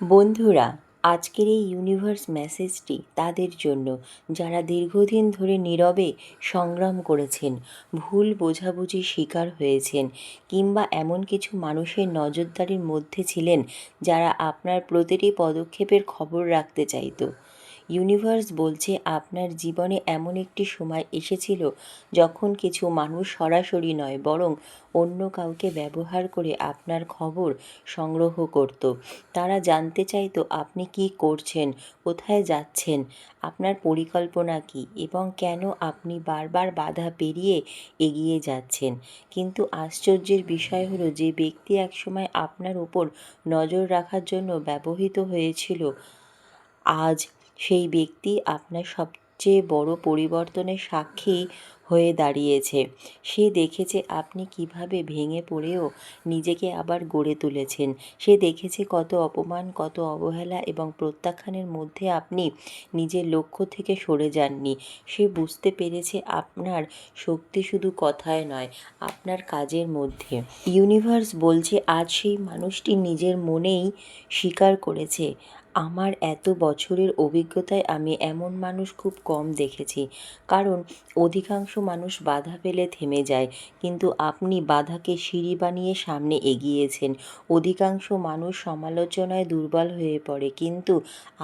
বন্ধুরা, আজকের এই ইউনিভার্স মেসেজটি তাদের জন্য যারা দীর্ঘদিন ধরে নীরবে সংগ্রাম করেছেন, ভুল বোঝাবুঝির শিকার হয়েছেন, কিংবা এমন কিছু মানুষের নজরদারির মধ্যে ছিলেন যারা আপনার প্রতিটি পদক্ষেপের খবর রাখতে চাইতো। ইউনিভার্স বলছে আপনার জীবনে এমন একটি সময় এসেছিল যখন কিছু মানুষ সরাসরি নয় বরং অন্য কাউকে ব্যবহার করে আপনার খবর সংগ্রহ করত। তারা জানতে চাইতো আপনি কী করছেন, কোথায় যাচ্ছেন, আপনার পরিকল্পনা কী এবং কেন আপনি বারবার বাধা পেরিয়ে এগিয়ে যাচ্ছেন। কিন্তু আশ্চর্যের বিষয় হলো, যে ব্যক্তি একসময় আপনার উপর নজর রাখার জন্য ব্যবহৃত হয়েছিল, আজ সেই ব্যক্তি আপনার সবচেয়ে বড় পরিবর্তনের সাক্ষী হয়ে দাঁড়িয়েছে। সে দেখেছে আপনি কিভাবে ভেঙে পড়েও নিজেকে আবার গড়ে তুলেছেন। সে দেখেছে কত অপমান, কত অবহেলা এবং প্রত্যাখ্যানের মধ্যে আপনি নিজের লক্ষ্য থেকে সরে যাননি। সে বুঝতে পেরেছে আপনার শক্তি শুধু কথায় নয়, আপনার কাজের মধ্যে। ইউনিভার্স বলছে আজ সেই মানুষটি নিজের মনেই স্বীকার করেছে, আমার এত বছরের অভিজ্ঞতায় আমি এমন মানুষ খুব কম দেখেছি। কারণ অধিকাংশ মানুষ বাধা পেলে থেমে যায়, কিন্তু আপনি বাধাকে সিঁড়ি বানিয়ে সামনে এগিয়েছেন। অধিকাংশ মানুষ সমালোচনায় দুর্বল হয়ে পড়ে, কিন্তু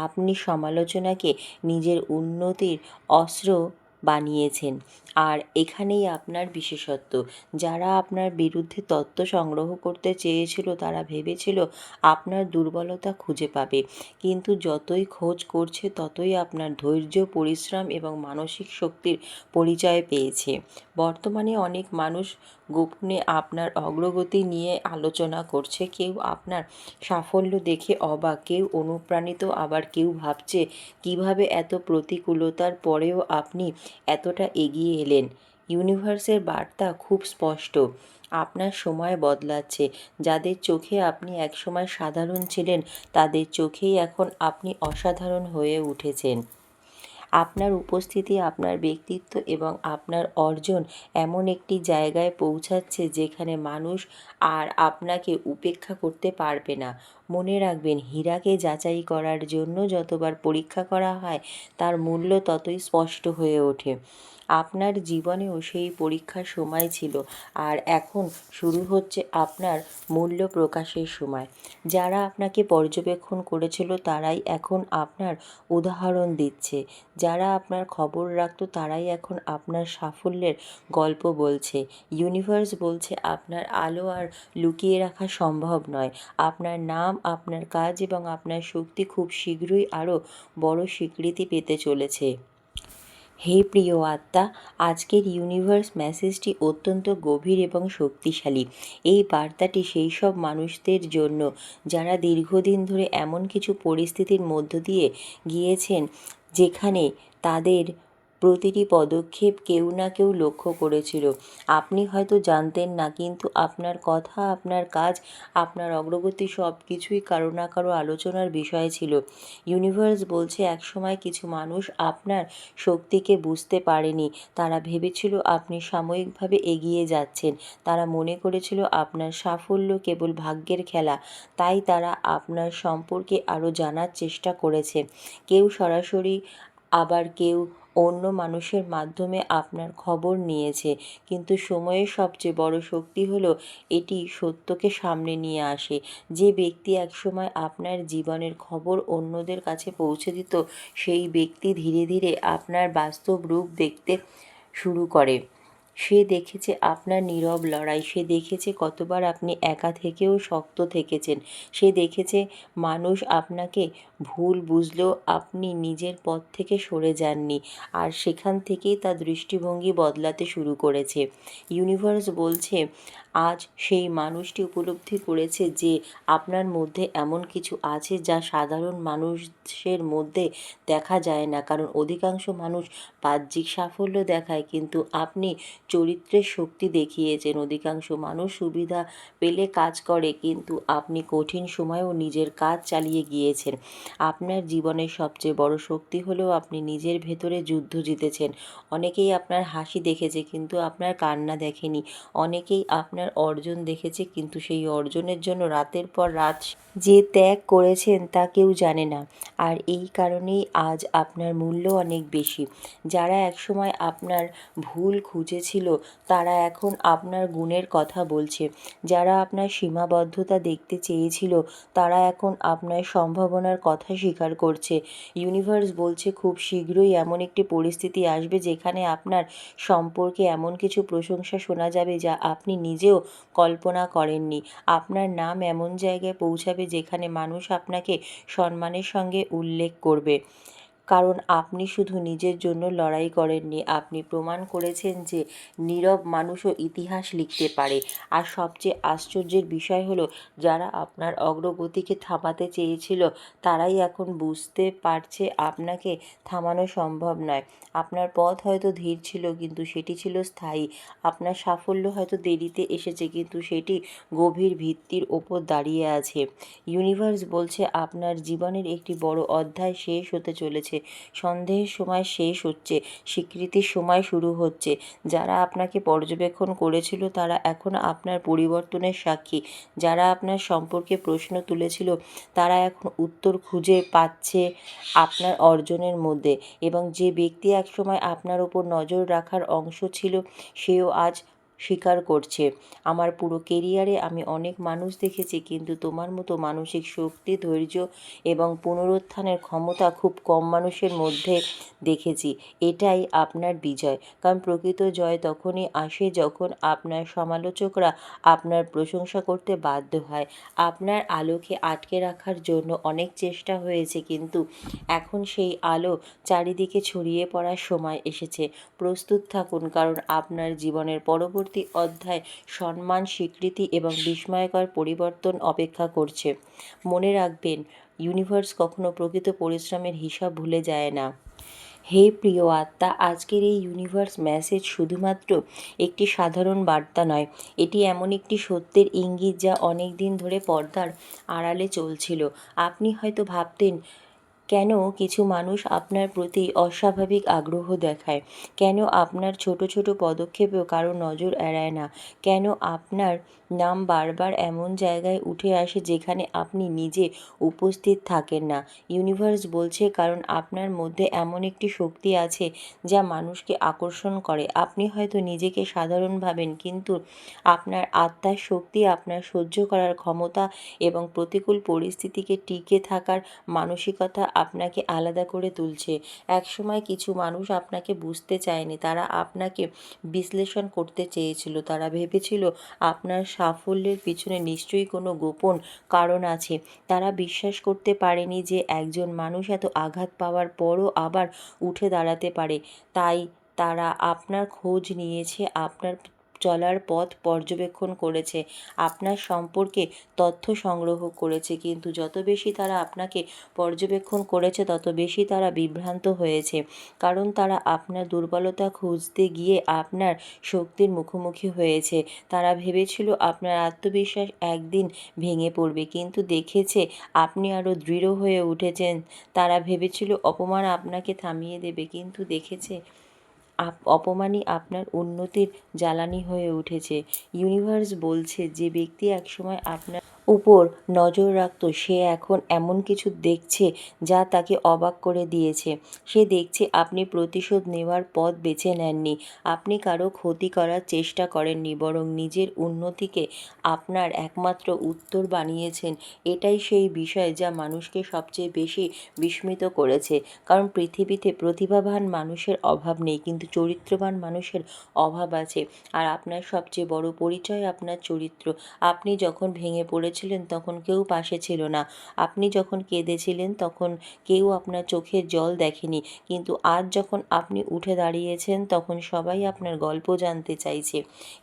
আপনি সমালোচনাকে নিজের উন্নতির অস্ত্র বানিয়েছেন। আর এখানেই আপনার বিশেষত্ব। যারা আপনার বিরুদ্ধে তথ্য সংগ্রহ করতে চেয়েছিল তারা ভেবেছিল আপনার দুর্বলতা খুঁজে পাবে, কিন্তু যতই খোঁজ করছে ততই আপনার ধৈর্য, পরিশ্রম এবং মানসিক শক্তির পরিচয় পেয়েছে। বর্তমানে অনেক মানুষ গোপনে আপনার অগ্রগতি নিয়ে আলোচনা করছে। কেউ আপনার সাফল্য দেখে অবাক, কেউ অনুপ্রাণিত, আবার কেউ ভাবছে কিভাবে এত প্রতিকূলতার পরেও আপনি এতটা এগিয়ে এলেন। ইউনিভার্সের বার্তা খুব স্পষ্ট, আপনার সময় বদলাচ্ছে। যাদের চোখে আপনি একসময় সাধারণ ছিলেন, তাদের চোখেই এখন আপনি অসাধারণ হয়ে উঠেছেন। আপনার উপস্থিতি, আপনার ব্যক্তিত্ব এবং আপনার অর্জন এমন একটি জায়গায় পৌঁছাচ্ছে যেখানে মানুষ আর আপনাকে উপেক্ষা করতে পারবে না। মনে রাখবেন, হীরাকে যাচাই করার জন্য যতবার পরীক্ষা করা হয়, তার মূল্য ততই স্পষ্ট হয়ে ওঠে। আপনার জীবনেও সেই পরীক্ষার সময় ছিল, আর এখন শুরু হচ্ছে আপনার মূল্য প্রকাশের সময়। যারা আপনাকে পর্যবেক্ষণ করেছিল তারাই এখন আপনার উদাহরণ দিচ্ছে। যারা আপনার খবর রাখত তারাই এখন আপনার সাফল্যের গল্প বলছে। ইউনিভার্স বলছে আপনার আলো আর লুকিয়ে রাখা সম্ভব নয়। আপনার নাম, আপনার কাজ এবং আপনার শক্তি খুব শীঘ্রই আরও বড় স্বীকৃতি পেতে চলেছে। হে প্রিয় আত্মা, আজকের ইউনিভার্স মেসেজটি অত্যন্ত গভীর এবং শক্তিশালী। এই বার্তাটি সেই সব মানুষদের জন্য যারা দীর্ঘদিন ধরে এমন কিছু পরিস্থিতির মধ্য দিয়ে গিয়েছেন যেখানে তাদের প্রতিটি পদক্ষেপ কেউ না কেউ লক্ষ্য করেছিল। আপনি হয়তো জানতেন না, কিন্তু আপনার কথা, আপনার কাজ, আপনার অগ্রগতি সব কিছুই কারো না কারো আলোচনার বিষয় ছিল। ইউনিভার্স বলছে একসময় কিছু মানুষ আপনার শক্তিকে বুঝতে পারেনি। তারা ভেবেছিল আপনি সাময়িকভাবে এগিয়ে যাচ্ছেন। তারা মনে করেছিল আপনার সাফল্য কেবল ভাগ্যের খেলা। তাই তারা আপনার সম্পর্কে আরও জানার চেষ্টা করেছে। কেউ সরাসরি, আবার কেউ অন্য মানুষের মাধ্যমে আপনার খবর নিয়েছে। কিন্তু সময়ের সবচেয়ে বড় শক্তি হলো এটি সত্যকে সামনে নিয়ে আসে। যে ব্যক্তি একসময় আপনার জীবনের খবর অন্যদের কাছে পৌঁছে দিত, সেই ব্যক্তি ধীরে ধীরে আপনার বাস্তব রূপ দেখতে শুরু করে। সে দেখেছে আপনার নীরব লড়াই, সে দেখেছে কতবার আপনি একা থেকেও শক্ত থেকেছেন, সে দেখেছে মানুষ আপনাকে ভুল বুঝলেও আপনি নিজের পথ থেকে সরে যাননি, আর সেখান থেকেই তার দৃষ্টিভঙ্গি বদলাতে শুরু করেছে। ইউনিভার্স বলছে আজ সেই মানুষটি উপলব্ধি করেছে যে আপনার মধ্যে এমন কিছু আছে যা সাধারণ মানুষের মধ্যে দেখা যায় না। কারণ অধিকাংশ মানুষ বাহ্যিক সাফল্য দেখায়, কিন্তু আপনি চরিত্রের শক্তি দেখিয়েছেন। অধিকাংশ মানুষ সুবিধা পেলে কাজ করে, কিন্তু আপনি কঠিন সময়েও নিজের কাজ চালিয়ে গিয়েছেন। আপনার জীবনের সবচেয়ে বড় শক্তি হলো আপনি নিজের ভেতরে যুদ্ধ জিতেছেন। অনেকেই আপনার হাসি দেখেছে কিন্তু আপনার কান্না দেখেনি। অনেকেই আপনার অর্জন দেখেছে কিন্তু সেই অর্জনের জন্য রাতের পর রাত যে ত্যাগ করেছেন তা কেউ জানে না। আর এই কারণেই আজ আপনার মূল্য অনেক বেশি। যারা একসময় আপনার ভুল খুঁজেছিল তারা এখন আপনার গুণের কথা বলছে। যারা আপনার সীমাবদ্ধতা দেখতে চেয়েছিল তারা এখন আপনার সম্ভাবনার কথা স্বীকার করছে। ইউনিভার্স বলছে খুব শীঘ্রই এমন একটি পরিস্থিতি আসবে যেখানে আপনার সম্পর্কে এমন কিছু প্রশংসা শোনা যাবে যা আপনি নিজেও কল্পনা করেননি। আপনার নাম এমন জায়গায় পৌঁছাবে যেখানে মানুষ আপনাকে সম্মানের সঙ্গে উল্লেখ করবে। কারণ আপনি শুধু নিজের জন্য লড়াই করেননি, আপনি প্রমাণ করেছেন যে নীরব মানুষও ইতিহাস লিখতে পারে। আর সবচেয়ে আশ্চর্যের বিষয় হলো, যারা আপনার অগ্রগতিকে থামাতে চেয়েছিল তারাই এখন বুঝতে পারছে আপনাকে থামানো সম্ভব নয়। আপনার পথ হয়তো ধীর ছিল কিন্তু সেটি ছিল স্থায়ী। আপনার সাফল্য হয়তো দেরিতে এসেছে কিন্তু সেটি গভীর ভিত্তির ওপর দাঁড়িয়ে আছে। ইউনিভার্স বলছে আপনার জীবনের একটি বড় অধ্যায় শেষ হতে চলেছে। সন্দেহের সময় শেষ হচ্ছে, স্বীকৃতির সময় শুরু হচ্ছে। যারা আপনাকে পর্যবেক্ষণ করেছিল তারা এখন আপনার পরিবর্তনের সাক্ষী। যারা আপনার সম্পর্কে প্রশ্ন তুলেছিল তারা এখন উত্তর খুঁজে পাচ্ছে আপনার অর্জনের মধ্যে। এবং যে ব্যক্তি একসময় আপনার ওপর নজর রাখার অংশ ছিল সেও আজ স্বীকার করছে, আমার পুরো কেরিয়ারে আমি অনেক মানুষ দেখেছি কিন্তু তোমার মতো মানসিক শক্তি, ধৈর্য এবং পুনরুত্থানের ক্ষমতা খুব কম মানুষের মধ্যে দেখেছি। এটাই আপনার বিজয়। কারণ প্রকৃত জয় তখনই আসে যখন আপনার সমালোচকরা আপনার প্রশংসা করতে বাধ্য হয়। আপনার আলোকে আটকে রাখার জন্য অনেক চেষ্টা হয়েছে কিন্তু এখন সেই আলো চারিদিকে ছড়িয়ে পড়ার সময় এসেছে। প্রস্তুত থাকুন, কারণ আপনার জীবনের পরবর্তী অধ্যায় সম্মান, স্বীকৃতি এবং বিস্ময়কর পরিবর্তন অপেক্ষা করছে। মনে রাখবেন, ইউনিভার্স কখনো প্রকৃত পরিশ্রমের হিসাব ভুলে যায় না। হে প্রিয় আত্মা, আজকের এই ইউনিভার্স মেসেজ শুধুমাত্র একটি সাধারণ বার্তা নয়, এটি এমন একটি সত্যের ইঙ্গিত যা অনেক দিন ধরে পর্দার আড়ালে চলছিল। আপনি হয়তো ভাবতেন, কেন কিছু মানুষ আপনার প্রতি অস্বাভাবিক আগ্রহ দেখায়? কেন আপনার ছোট ছোট পদক্ষেপেও কারো নজর এড়ায় না? কেন আপনার নাম বারবার এমন জায়গায় উঠে আসে যেখানে আপনি নিজে উপস্থিত থাকেন না? ইউনিভার্স বলছে কারণ আপনার মধ্যে এমন একটি শক্তি আছে যা মানুষকে আকর্ষণ করে। আপনি হয়তো নিজেকে সাধারণ ভাবেন কিন্তু আপনার আত্মার শক্তি আপনার সহ্য করার ক্ষমতা এবং প্রতিকূল পরিস্থিতিকে টিকে থাকার মানসিকতা আপনাকে আলাদা করে তুলছে। একসময় কিছু মানুষ আপনাকে বুঝতে চায়নি, তারা আপনাকে বিশ্লেষণ করতে চেয়েছিল। তারা ভেবেছিল আপনার সাফল্যের পিছনে নিশ্চয়ই কোনো গোপন কারণ আছে। তারা বিশ্বাস করতে পারেনি যে একজন মানুষ এত আঘাত পাওয়ার পরও আবার উঠে দাঁড়াতে পারে। তাই তারা আপনার খোঁজ নিয়েছে, আপনার চলার পথ পর্যবেক্ষণ করেছে, আপনার সম্পর্কে তথ্য সংগ্রহ করেছে। কিন্তু যত বেশি তারা আপনাকে পর্যবেক্ষণ করেছে তত বেশি তারা বিভ্রান্ত হয়েছে। কারণ তারা আপনার দুর্বলতা খুঁজতে গিয়ে আপনার শক্তির মুখোমুখি হয়েছে। তারা ভেবেছিল আপনার আত্মবিশ্বাস একদিন ভেঙে পড়বে কিন্তু দেখেছে আপনি আরও দৃঢ় হয়ে উঠেছেন। তারা ভেবেছিল অপমান আপনাকে থামিয়ে দেবে কিন্তু দেখেছে অপমানই আপনার উন্নতির জ্বালানি হয়ে উঠেছে। ইউনিভার্স বলছে যে ব্যক্তি একসময় আপনার উপর নজর রাখত সে এখন এমন কিছু দেখছে যা তাকে অবাক করে দিয়েছে। সে দেখছে আপনি প্রতিশোধ নেওয়ার পথ বেছে নেননি, আপনি কারো ক্ষতি করার চেষ্টা করেননি, বরং নিজের উন্নতিকে আপনার একমাত্র উত্তর বানিয়েছেন। এটাই সেই বিষয় যা মানুষকে সবচেয়ে বেশি বিস্মিত করেছে। কারণ পৃথিবীতে প্রতিভাবান মানুষের অভাব নেই কিন্তু চরিত্রবান মানুষের অভাব আছে। আর আপনার সবচেয়ে বড় পরিচয় আপনার চরিত্র। আপনি যখন ভেঙে পড়েছিলেন করছিলেন তখন কেউ পাশে ছিল না। আপনি যখন কেঁদেছিলেন তখন কেউ আপনার চোখের জল দেখেনি, কিন্তু আজ যখন আপনি উঠে দাঁড়িয়েছেন তখন সবাই আপনার গল্প জানতে চাইছে।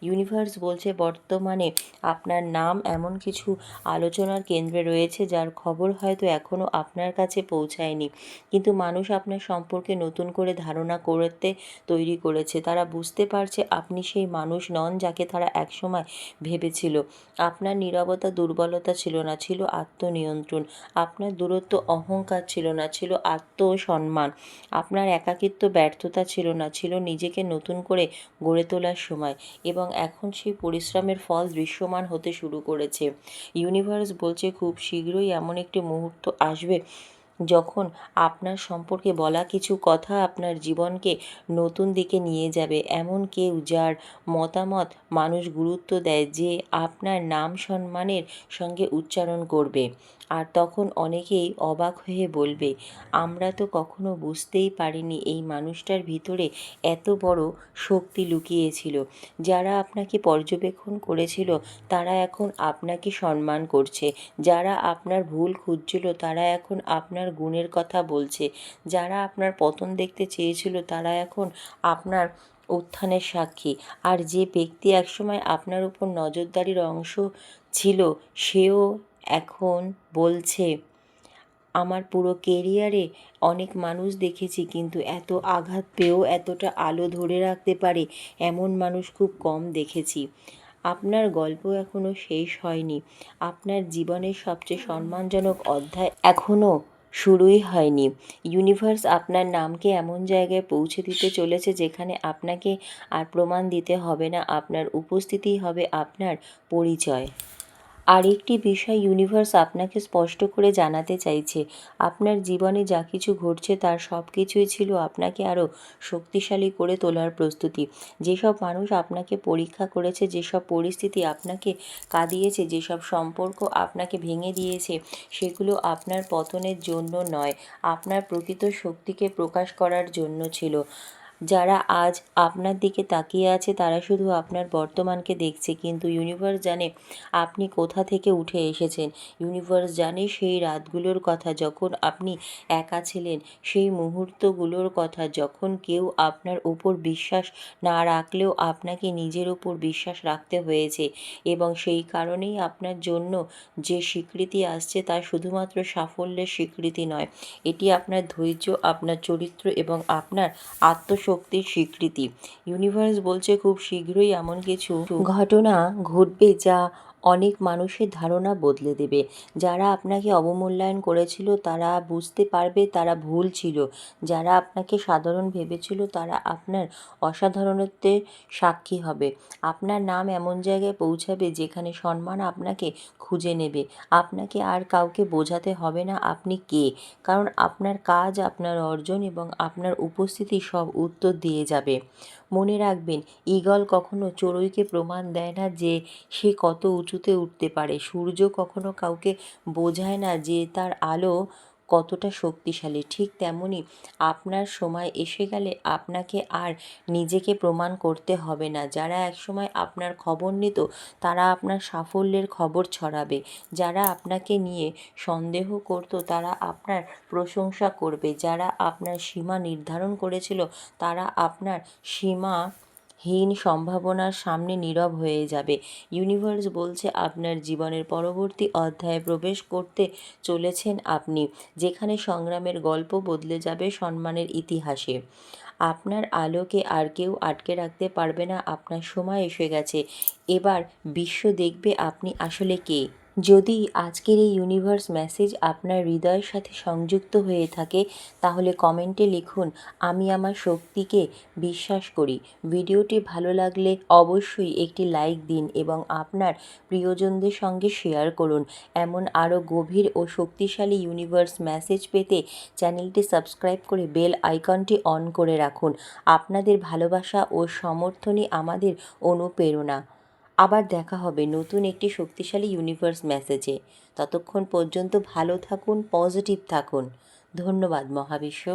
ইউনিভার্স বলছে বর্তমানে আপনার নাম এমন কিছু আলোচনার কেন্দ্রে রয়েছে যার খবর হয়তো এখনও আপনার কাছে পৌঁছায়নি, কিন্তু মানুষ আপনার সম্পর্কে নতুন করে ধারণা করতে তৈরি করেছে। তারা বুঝতে পারছে আপনি সেই মানুষ নন যাকে তারা একসময় ভেবেছিল। আপনার নীরবতা দুর্বলতা ছিল না, ছিল আত্মনিয়ন্ত্রণ। আপনার দূরত্ব অহংকার ছিল না, ছিল আত্মসম্মান। আপনার একাকিত্ব ব্যর্থতা ছিল না, ছিল নিজেকে নতুন করে গড়ে তোলার সময়। এবং এখন সেই পরিশ্রমের ফল দৃশ্যমান হতে শুরু করেছে। ইউনিভার্স বলছে খুব শীঘ্রই এমন একটি মুহূর্ত আসবে যখন আপনার সম্পর্কে বলা কিছু কথা আপনার জীবনকে নতুন দিকে নিয়ে যাবে। এমন কেউ যার মতামত মানুষ গুরুত্ব দেয়, যে আপনার নাম সম্মানের সঙ্গে উচ্চারণ করবে। আর তখন অনেকেই অবাক হয়ে বলবে, আমরা তো কখনো বুঝতেই পারিনি এই মানুষটার ভিতরে এত বড় শক্তি লুকিয়েছিল। যারা আপনাকে পর্যবেক্ষণ করেছিল তারা এখন আপনাকে সম্মান করছে। যারা আপনার ভুল খুঁজছিল তারা এখন আপনার গুণের কথা বলছে। যারা আপনার পতন দেখতে চেয়েছিল তারা এখন আপনার উত্থানের সাক্ষী। আর যে ব্যক্তি একসময় আপনার উপর নজরদারির অংশ ছিল, সেও এখন বলছে, আমার পুরো কেরিয়ারে অনেক মানুষ দেখেছি, কিন্তু এত আঘাত পেয়েও এতটা আলো ধরে রাখতে পারে এমন মানুষ খুব কম দেখেছি। আপনার গল্প এখনও শেষ হয়নি। আপনার জীবনের সবচেয়ে সম্মানজনক অধ্যায় এখনও শুরুই হয়নি। ইউনিভার্স আপনার নামকে এমন জায়গায় পৌঁছে দিতে চলেছে যেখানে আপনাকে আর প্রমাণ দিতে হবে না, আপনার উপস্থিতিই হবে আপনার পরিচয়। আরেকটি বিষয় ইউনিভার্স আপনাকে স্পষ্ট করে জানাতে চাইছে, আপনার জীবনে যা কিছু ঘটছে তার সব কিছুই ছিল আপনাকে আরও শক্তিশালী করে তোলার প্রস্তুতি। যেসব মানুষ আপনাকে পরীক্ষা করেছে, যেসব পরিস্থিতি আপনাকে কাঁদিয়েছে, যেসব সম্পর্ক আপনাকে ভেঙে দিয়েছে, সেগুলো আপনার পতনের জন্য নয়, আপনার প্রকৃত শক্তিকে প্রকাশ করার জন্য ছিল। যারা আজ আপনার দিকে তাকিয়ে আছে তারা শুধু আপনার বর্তমানকে দেখছে, কিন্তু ইউনিভার্স জানে আপনি কোথা থেকে উঠে এসেছেন। ইউনিভার্স জানে সেই রাতগুলোর কথা যখন আপনি একা ছিলেন, সেই মুহূর্তগুলোর কথা যখন কেউ আপনার উপর বিশ্বাস না রাখলেও আপনাকে নিজের উপর বিশ্বাস রাখতে হয়েছে। এবং সেই কারণেই আপনার জন্য যে স্বীকৃতি আসছে তা শুধুমাত্র সাফল্যের স্বীকৃতি নয়, এটি আপনার ধৈর্য, আপনার চরিত্র এবং আপনার আত্মশক্তির স্বীকৃতি। ইউনিভার্স বলছে খুব শীঘ্রই এমন কিছু ঘটনা ঘটবে যা অনেক মানুষের ধারণা বদলে দেবে। যারা আপনাকে অবমূল্যায়ন করেছিল তারা বুঝতে পারবে তারা ভুল ছিল। যারা আপনাকে সাধারণ ভেবেছিল তারা আপনার অসাধারণত্বের সাক্ষী হবে। আপনার নাম এমন জায়গায় পৌঁছাবে যেখানে সম্মান আপনাকে খুঁজে নেবে। আপনাকে আর কাউকে বোঝাতে হবে না আপনি কে, কারণ আপনার কাজ, আপনার অর্জন এবং আপনার উপস্থিতি সব উত্তর দিয়ে যাবে। মনে রাখবেন, ঈগল কখনো চড়ুইকে প্রমাণ দেয় না যে সে কত উঁচুতে উঠতে পারে। সূর্য কখনো কাউকে বোঝায় না যে তার আলো কতটা শক্তিশালী। ঠিক তেমনই আপনার সময় এসে গেলে আপনাকে আর নিজেকে প্রমাণ করতে হবে না। যারা একসময় আপনার খবর নিত তারা আপনার সাফল্যের খবর ছড়াবে। যারা আপনাকে নিয়ে সন্দেহ করত তারা আপনার প্রশংসা করবে। যারা আপনার সীমা নির্ধারণ করেছিল তারা আপনার সীমাহীন সম্ভাবনার সামনে নীরব হয়ে যাবে। ইউনিভার্স বলছে আপনার জীবনের পরবর্তী অধ্যায়ে প্রবেশ করতে চলেছেন আপনি, যেখানে সংগ্রামের গল্প বদলে যাবে সম্মানের ইতিহাসে। আপনার আলোকে আর কেউ আটকে রাখতে পারবে না। আপনার সময় এসে গেছে। এবার বিশ্ব দেখবে আপনি আসলে কে। যদি আজকের এই ইউনিভার্স মেসেজ আপনার হৃদয়ের সাথে সংযুক্ত হয়ে থাকে তাহলে কমেন্টে লিখুন, আমি আমার শক্তিকে বিশ্বাস করি। ভিডিওটি ভালো লাগলে অবশ্যই একটি লাইক দিন এবং আপনার প্রিয়জনদের সঙ্গে শেয়ার করুন। এমন আরও গভীর ও শক্তিশালী ইউনিভার্স মেসেজ পেতে চ্যানেলটি সাবস্ক্রাইব করে বেল আইকনটি অন করে রাখুন। আপনাদের ভালোবাসা ও সমর্থনই আমাদের অনুপ্রেরণা। আবার দেখা হবে নতুন একটি শক্তিশালী ইউনিভার্স মেসেজে। ততক্ষণ পর্যন্ত ভালো থাকুন, পজিটিভ থাকুন। ধন্যবাদ মহাবিশ্ব।